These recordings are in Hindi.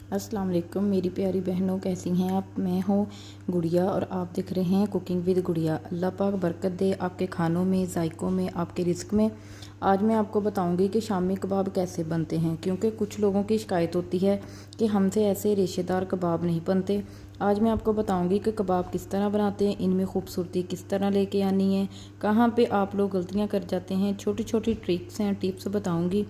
अस्सलाम वालेकुम मेरी प्यारी बहनों, कैसी हैं आप। मैं हूँ गुड़िया और आप देख रहे हैं कुकिंग विद गुड़िया। अल्लाह पाक बरकत दे आपके खानों में, जायकों में, आपके रिस्क में। आज मैं आपको बताऊंगी कि शामी कबाब कैसे बनते हैं, क्योंकि कुछ लोगों की शिकायत होती है कि हमसे ऐसे रेशेदार कबाब नहीं बनते। आज मैं आपको बताऊंगी कि कबाब किस तरह बनाते हैं, इनमें खूबसूरती किस तरह लेके आनी है, कहाँ पे आप लोग गलतियाँ कर जाते हैं। छोटी छोटी ट्रिक्स हैं, टिप्स बताऊँगी,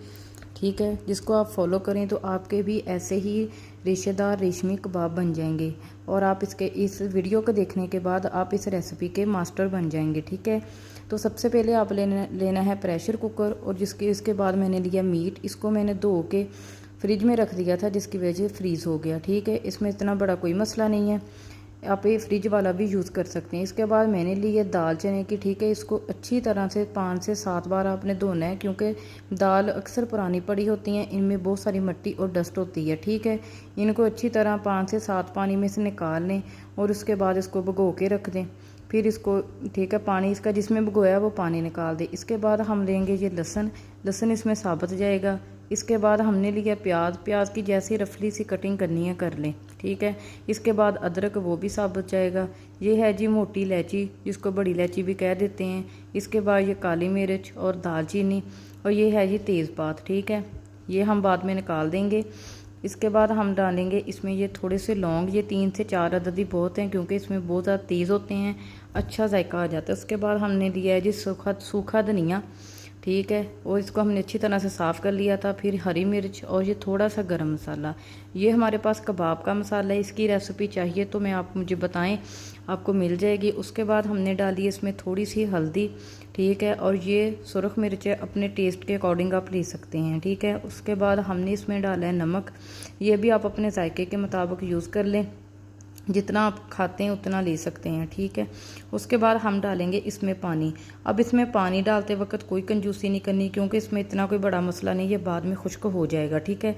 ठीक है, जिसको आप फॉलो करें तो आपके भी ऐसे ही रेशेदार रेशमी कबाब बन जाएंगे और आप इस वीडियो को देखने के बाद आप इस रेसिपी के मास्टर बन जाएंगे। ठीक है, तो सबसे पहले आप लेना है प्रेशर कुकर, और इसके बाद मैंने लिया मीट। इसको मैंने धो के फ्रिज में रख दिया था, जिसकी वजह से फ्रीज़ हो गया। ठीक है, इसमें इतना बड़ा कोई मसला नहीं है, आप ये फ्रिज वाला भी यूज़ कर सकते हैं। इसके बाद मैंने ली है दाल चने की। ठीक है, इसको अच्छी तरह से 5 से 7 बार आपने धोना है, क्योंकि दाल अक्सर पुरानी पड़ी होती हैं, इनमें बहुत सारी मिट्टी और डस्ट होती है। ठीक है, इनको अच्छी तरह 5 से 7 पानी में से निकाल लें और उसके बाद इसको भिगो के रख दें। फिर इसको, ठीक है, पानी इसका जिसमें भिगोया वो पानी निकाल दें। इसके बाद हम लेंगे ये लहसुन इसमें साबुत जाएगा। इसके बाद हमने लिया प्याज की जैसी रफली सी कटिंग करनी है कर लें। ठीक है, इसके बाद अदरक, वो भी साबुत जाएगा। ये है जी मोटी इलायची, जिसको बड़ी इलायची भी कह देते हैं। इसके बाद ये काली मिर्च और दालचीनी, और ये है जी तेज़पात। ठीक है, ये हम बाद में निकाल देंगे। इसके बाद हम डालेंगे इसमें ये थोड़े से लौंग, ये 3 से 4 अदद ही बहुत हैं, क्योंकि इसमें बहुत ज़्यादा तेज़ होते हैं, अच्छा जायका आ जाता है। उसके बाद हमने लिया है जी सूखा धनिया। ठीक है, और इसको हमने अच्छी तरह से साफ़ कर लिया था। फिर हरी मिर्च और ये थोड़ा सा गरम मसाला। ये हमारे पास कबाब का मसाला है। इसकी रेसिपी चाहिए तो आप मुझे बताएं, आपको मिल जाएगी। उसके बाद हमने डाली इसमें थोड़ी सी हल्दी। ठीक है, और ये सुरख मिर्च है, अपने टेस्ट के अकॉर्डिंग आप ले सकते हैं। ठीक है, उसके बाद हमने इसमें डाला है नमक। ये भी आप अपने जायके के मुताबिक यूज़ कर लें, जितना आप खाते हैं उतना ले सकते हैं। ठीक है, उसके बाद हम डालेंगे इसमें पानी। अब इसमें पानी डालते वक्त कोई कंजूसी नहीं करनी, क्योंकि इसमें इतना कोई बड़ा मसला नहीं है, बाद में खुश्क हो जाएगा। ठीक है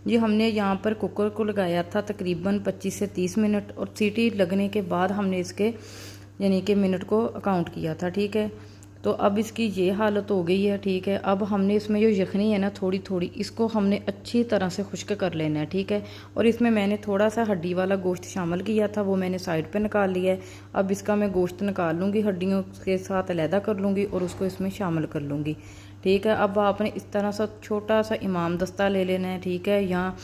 जी, हमने यहाँ पर कुकर को लगाया था तकरीबन 25 से 30 मिनट, और सीटी लगने के बाद हमने इसके यानी कि मिनट को काउंट किया था। ठीक है, तो अब इसकी ये हालत हो गई है। ठीक है, अब हमने इसमें जो यखनी है ना, थोड़ी थोड़ी इसको हमने अच्छी तरह से खुश्क कर लेना है। ठीक है, और इसमें मैंने थोड़ा सा हड्डी वाला गोश्त शामिल किया था, वो मैंने साइड पे निकाल लिया है। अब इसका मैं गोश्त निकाल लूँगी, हड्डियों के साथ अलहदा कर लूँगी और उसको इसमें शामिल कर लूँगी। ठीक है, अब आपने इस तरह सा छोटा सा इमाम दस्ता ले लेना है। ठीक है, या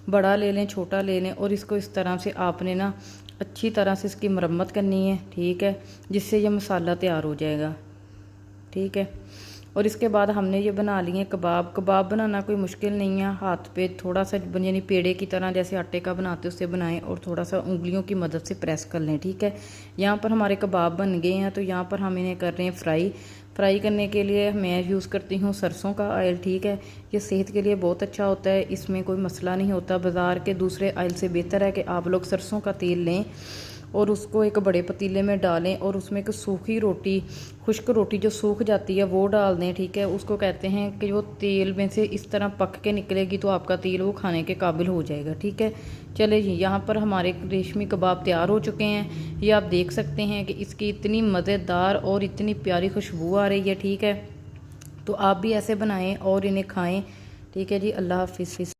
बड़ा ले लें, छोटा ले लें, और इसको इस तरह से आपने ना अच्छी तरह से इसकी मरम्मत करनी है। ठीक है, जिससे ये मसाला तैयार हो जाएगा। ठीक है, और इसके बाद हमने ये बना लिए कबाब बनाना कोई मुश्किल नहीं है। हाथ पे थोड़ा सा यानी पेड़े की तरह जैसे आटे का बनाते उससे बनाएं, और थोड़ा सा उंगलियों की मदद से प्रेस कर लें। ठीक है, यहाँ पर हमारे कबाब बन गए हैं, तो यहाँ पर हम इन्हें कर रहे हैं फ्राई करने के लिए मैं यूज़ करती हूँ सरसों का ऑयल। ठीक है, ये सेहत के लिए बहुत अच्छा होता है, इसमें कोई मसला नहीं होता। बाज़ार के दूसरे ऑयल से बेहतर है कि आप लोग सरसों का तेल लें और उसको एक बड़े पतीले में डालें, और उसमें एक सूखी रोटी, खुश्क रोटी जो सूख जाती है वो डाल दें। ठीक है, उसको कहते हैं कि वो तेल में से इस तरह पक के निकलेगी तो आपका तेल वो खाने के काबिल हो जाएगा। ठीक है, चले जी, यहाँ पर हमारे रेशमी कबाब तैयार हो चुके हैं। ये आप देख सकते हैं कि इसकी इतनी मज़ेदार और इतनी प्यारी खुशबू आ रही है। ठीक है, तो आप भी ऐसे बनाएं और इन्हें खाएं। ठीक है जी, अल्लाह हाफिज़।